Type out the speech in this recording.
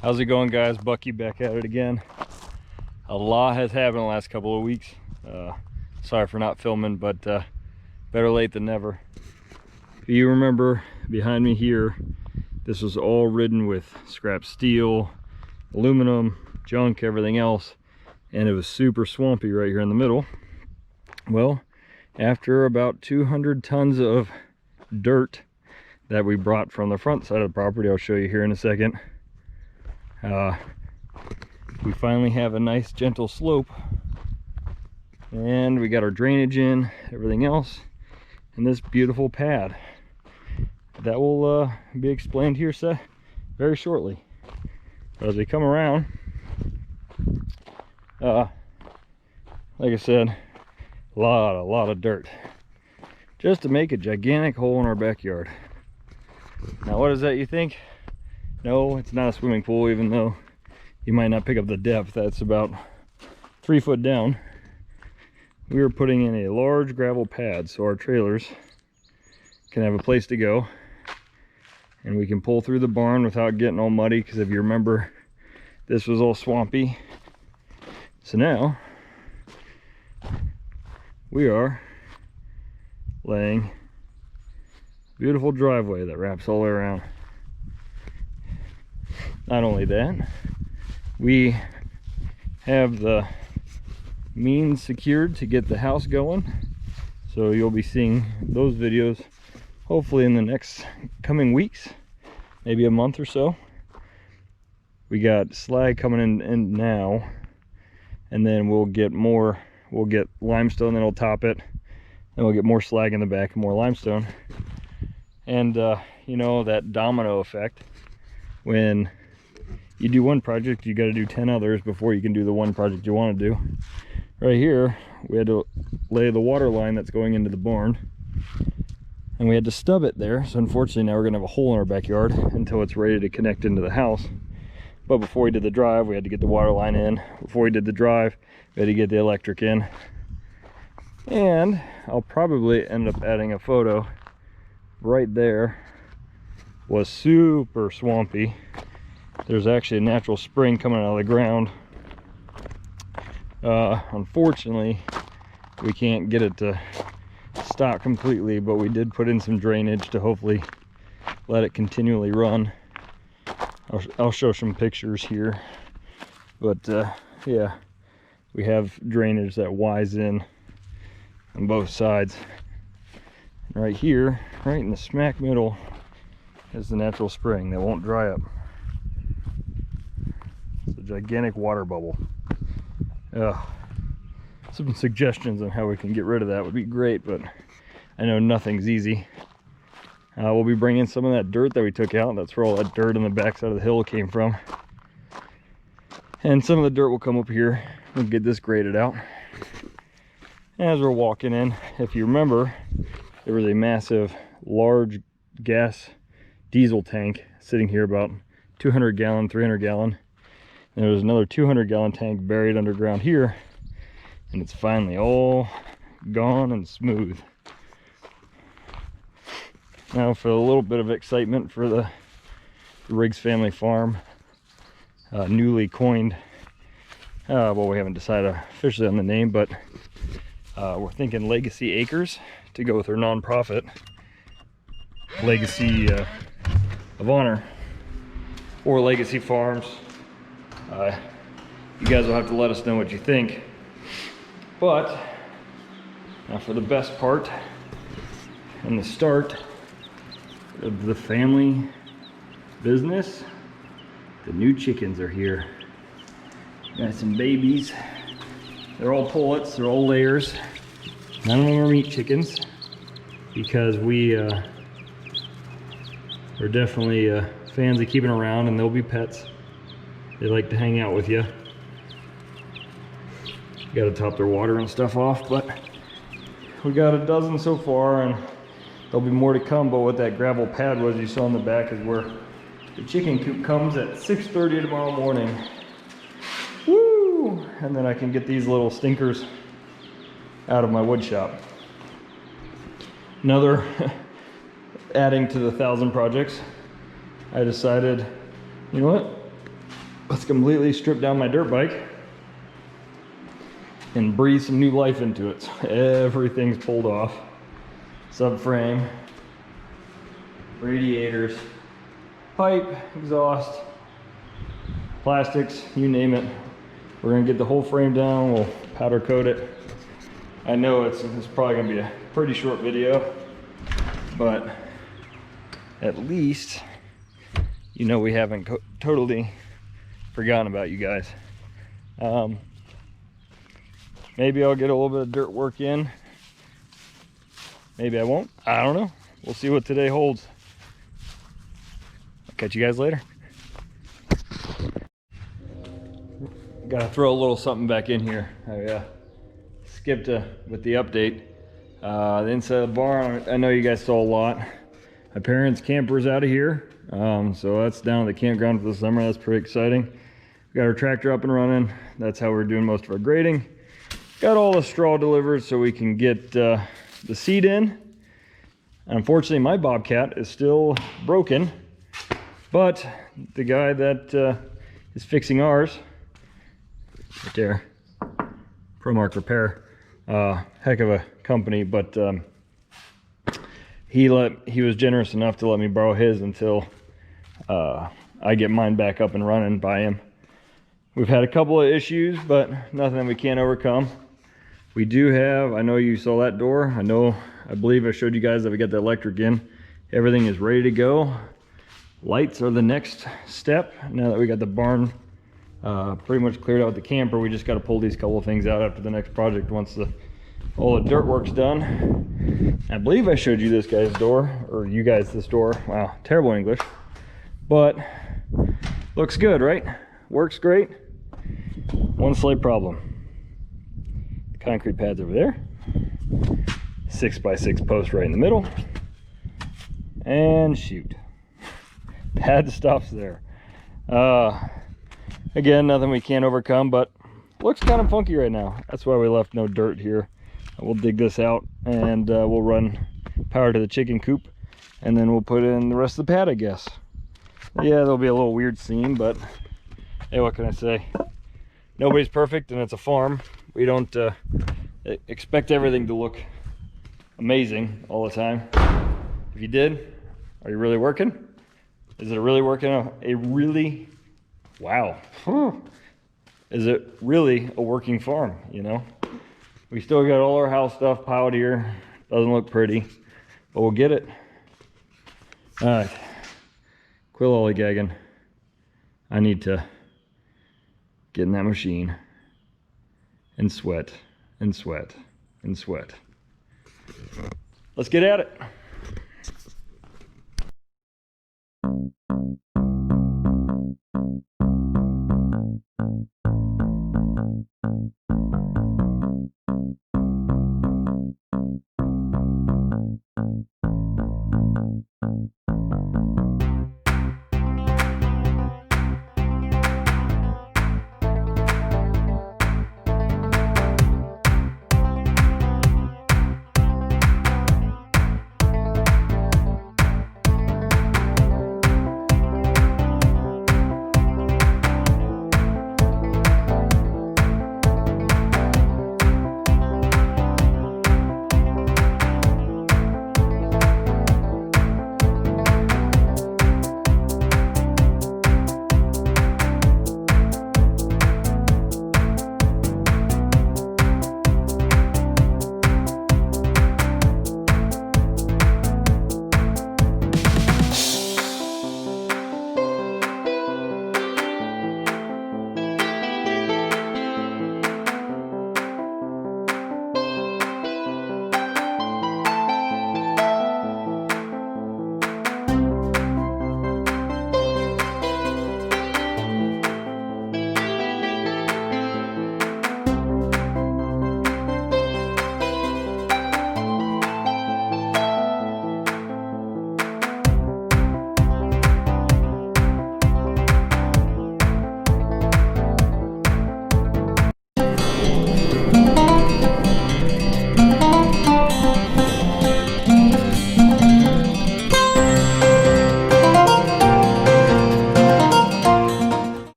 How's it going, guys? Bucky back at it again. A lot has happened in the last couple of weeks. Sorry for not filming, but better late than never. If you remember behind me here, this was all ridden with scrap steel, aluminum, junk, everything else, and it was super swampy right here in the middle. Well, after about 200 tons of dirt that we brought from the front side of the property, I'll show you here in a second, we finally have a nice gentle slope, and we got our drainage in, everything else, and this beautiful pad that will be explained here very shortly. But as we come around, like I said, a lot of dirt just to make a gigantic hole in our backyard. Now what is that, you think? No, it's not a swimming pool, even though you might not pick up the depth. That's about 3 foot down. We are putting in a large gravel pad so our trailers can have a place to go, and we can pull through the barn without getting all muddy, because if you remember, this was all swampy. So now we are laying a beautiful driveway that wraps all the way around. Not only that, we have the means secured to get the house going, so you'll be seeing those videos hopefully in the next coming weeks, maybe a month or so. We got slag coming in now, and then we'll get limestone, then we'll top it, and we'll get more slag in the back and more limestone. And you know, that domino effect, when you do one project, you got to do 10 others before you can do the one project you want to do. Right here, we had to lay the water line that's going into the barn, and we had to stub it there. So unfortunately, now we're gonna have a hole in our backyard until it's ready to connect into the house. But before we did the drive, we had to get the water line in. Before we did the drive, we had to get the electric in. And I'll probably end up adding a photo. Right there was super swampy. There's actually a natural spring coming out of the ground. Unfortunately, we can't get it to stop completely, but we did put in some drainage to hopefully let it continually run. I'll show some pictures here, but yeah, we have drainage that Y's in on both sides. And right here, right in the smack middle, is the natural spring that won't dry up. It's a gigantic water bubble. Some suggestions on how we can get rid of that would be great, but I know nothing's easy. We'll be bringing some of that dirt that we took out. That's where all that dirt on the backside of the hill came from. And some of the dirt will come up here. We'll get this graded out. As we're walking in, if you remember, there was a massive, large gas diesel tank sitting here, about 200 gallon, 300 gallon. And there was another 200 gallon tank buried underground here, and it's finally all gone and smooth. Now for a little bit of excitement for the Riggs family farm, newly coined, well, we haven't decided officially on the name, but we're thinking Legacy Acres to go with our nonprofit, Legacy of Honor, or Legacy Farms. You guys will have to let us know what you think. But now for the best part and the start of the family business, the new chickens are here. Got some babies. They're all pullets, they're all layers. None of them are meat chickens, because we are definitely fans of keeping around, and they'll be pets. They like to hang out with you. Got to top their water and stuff off, but we got a dozen so far, and there'll be more to come. But what that gravel pad was you saw in the back is where the chicken coop comes at 6:30 tomorrow morning. Woo! And then I can get these little stinkers out of my wood shop. Another adding to the 1,000 projects, I decided, you know what? let's completely strip down my dirt bike and breathe some new life into it. So everything's pulled off. Subframe, radiators, pipe, exhaust, plastics, you name it. We're gonna get the whole frame down, we'll powder coat it. I know it's probably gonna be a pretty short video, but at least you know we haven't totally forgotten about you guys. Maybe I'll get a little bit of dirt work in. Maybe I won't. I don't know. We'll see what today holds. I'll catch you guys later. Gotta throw a little something back in here. I skipped with the update. The inside of the barn, I know you guys saw a lot. My parents' camper's out of here. So that's down at the campground for the summer. That's pretty exciting. We got our tractor up and running. That's how we're doing most of our grading. Got all the straw delivered so we can get the seed in. Unfortunately, my Bobcat is still broken, but the guy that is fixing ours, right there, ProMark Repair, heck of a company, but he was generous enough to let me borrow his until I get mine back up and running by him. We've had a couple of issues, but nothing that we can't overcome. We do have, I know you saw that door. I believe I showed you guys that we got the electric in. Everything is ready to go. Lights are the next step. Now that we got the barn pretty much cleared out with the camper, we just got to pull these couple of things out after the next project once all the dirt work's done. I believe I showed you this guy's door, or you guys this door. Wow, terrible English. But looks good, right? Works great. One slight problem. Concrete pads over there, 6x6 post right in the middle, and shoot, pad stops there. Again, nothing we can't overcome, but looks kind of funky right now. That's why we left no dirt here. We'll dig this out and we'll run power to the chicken coop, and then we'll put in the rest of the pad, I guess. Yeah, there'll be a little weird seam, but hey, what can I say? Nobody's perfect, and it's a farm. We don't expect everything to look amazing all the time. If you did, are you really working? Is it really working? Wow. Is it really a working farm, you know? We still got all our house stuff piled here. Doesn't look pretty, but we'll get it. All right, quit lollygagging. I need to get in that machine and sweat and sweat and sweat. Let's get at it.